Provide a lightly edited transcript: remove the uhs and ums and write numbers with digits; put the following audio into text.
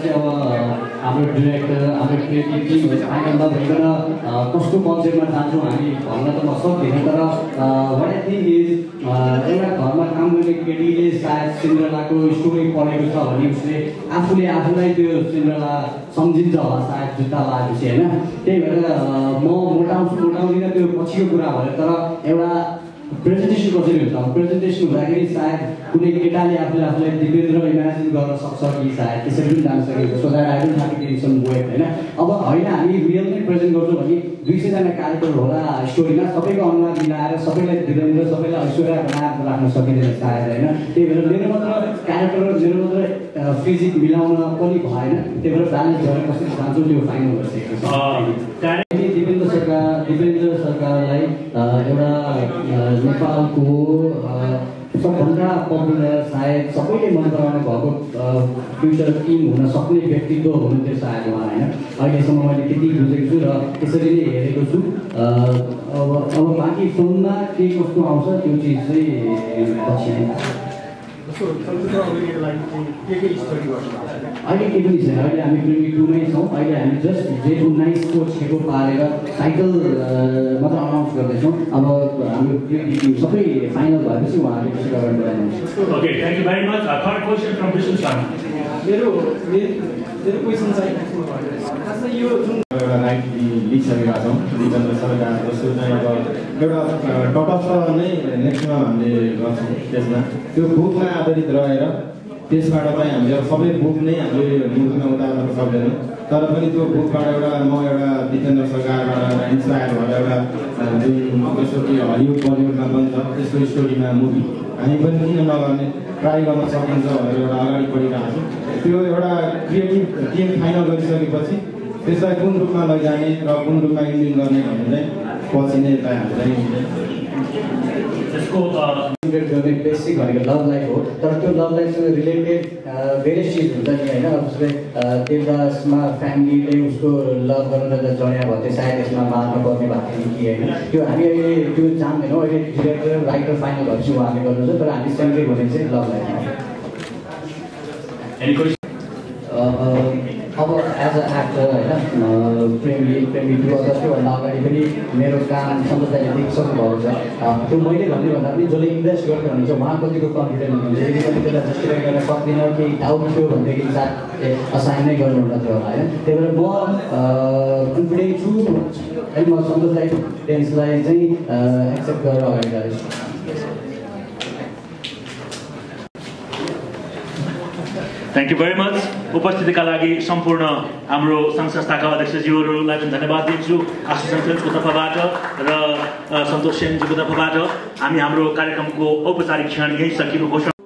चाहिँ अब हाम्रो डिरेक्टर हाम्रो क्रिएटिभ टिमहरू फाइनलमा भइकन कस्तो कन्सेप्टमा जान्छौँ हामी भन्न त म सक्दिनँ तर वाट आई थिङ्क इज एउटा घरमा काम गर्ने केटीले सायद सिन्ड्रेलाको स्टोरी पढेको छ भने उसले आफूले आफूलाई त्यो सिन्ड्रेला सम्झिन्छ होला सायद जुत्ता लगाएपछि होइन त्यही भएर म मोटाउँदिनँ त्यो पछिको कुरा भयो तर एउटा प्रेजेन्टेसन कसरी हुन्छ प्रेजेन्टेसन हुँदाखेरि सायद कुनै केटाले आफूलाई दिपेन्द्र इमेजिन गर्न सक्छ कि सायद त्यसरी पनि जान सकेको so that I don't have to tension wait होइन अब होइन हामी रियल नै प्रेजेन्ट गर्छौँ भने 200जना क्यारेक्टर होला स्टोरीमा सबैको अनुहार मिलाएर सबैलाई दिपेन्द्र सबैलाई ऐश्वर्या बनाएर राख्न सकिँदैन सायद होइन त्यही भएर मेरो मात्र क्यारेक्टर मेरो मात्र फिजिक मिलाउन पनि भएन त्यही भएर ब्यालेन्स गरेर कसरी जान्छौँ त्यो फाइनल गरिसकेको छ दिपेन्द्र सरकारलाई एउटा नेपालको सबभन्दा पपुलर सायद सबैले मन पराउनु भएको फ्युचर किङ हुन सक्ने व्यक्तित्व हुनुहुन्थ्यो सायद उहाँ होइन अहिलेसम्म मैले त्यति बुझेको छु र त्यसरी नै हेरेको छु अब बाँकी फिल्ममा के कस्तो आउँछ त्यो चिज चाहिँ पछि अहिले के पनि छैन अहिले हामी 22मै छौँ अहिले हामी जस्ट Z19को छेको पारेर टाइटल मात्र अनाउन्स गर्दैछौँ अब हाम्रो सबै फाइनल भएपछि उहाँहरूले पछि अगाडि बढाउनुहुन्छ okay thank you very much third question from Bishnu sir मेरो क्वेसन चाहिँ खासमा यो जुन एउटा राइट लिइसकेका छौँ दिपेन्द्र सरकार जस्तो चाहिँ अब एउटा टटस्थ नै नेक्स्टमा हामीले गर्छौँ त्यसमा त्यो बुकमा आधारित रहेर त्यसबाट चाहिँ हामीले अब सबै बुक नै हामीले मुभीमा उतार्न सक्दैनौँ तर पनि त्यो बुकबाट एउटा म एउटा दिपेन्द्र सरकारबाट इन्सपायर भएर एउटा जुन जस्तो कि हलिउड बलिउडमा बन्छ त्यसको स्टोरीमा मुभी हामी पनि किन नगर्ने ट्राई गर्न सकिन्छ भनेर एउटा अगाडि बढिरहेको छौँ त्यो एउटा क्रिएटिभ टिम फाइनल गरिसकेपछि त्यसलाई कुन रूपमा लैजाने र कुन रूपमा इन्डिङ गर्ने भन्ने चाहिँ पछि नै हामीलाई गर्ने बेसिक भनेको लभ लाइफ हो तर त्यो लभ लाइफसँग रिलेटेड धेरै चिज हुन्छ नि होइन अब जस्तै देवदासमा फ्यामिलीले उसको लभ गर्न जड्या भयो त्यो सायद यसमा मार्न पर्ने भएको थियो कि होइन त्यो हामी अहिले त्यो जान्दैनौँ अहिले डिरेक्टर राइटर फाइनल भएपछि उहाँले गर्नुहुन्छ तर हामी सेन्ट्रिक हुने चाहिँ लभ लाइफमा अब एज अ एक्टर होइन प्रेमी टु अथवा त्योभन्दा अगाडि पनि मेरो काम सन्तोषले देखिसक्नु भएको छ त्यो मैले भन्ने भन्दा पनि जसले इन्भेस्ट गर्नु हुन्छ उहाँ कतिको कन्फिडेन्ट हुनुहुन्छ यदि पनि त्यसलाई जस्टिफाई गर्न सक्दिनँ केही डाउट थियो भनेदेखि साथ असाइन नै गर्नुहुन्न थियो होला होइन त्यही भएर म कन्फिडेन्ट छु है म सन्तोषलाई टेन्सलाई चाहिँ एक्सेप्ट गरेर अगाडि जाँदैछु थ्याङ्क यू भेरी मच उपस्थितिका लागि सम्पूर्ण हाम्रो सङ्घ संस्थाका अध्यक्षज्यूहरूलाई पनि धन्यवाद दिन्छु आशुषण फिल्मको तर्फबाट र सन्तोष सेनजीको तर्फबाट हामी हाम्रो कार्यक्रमको औपचारिक क्षण यही सकिनु घोषणा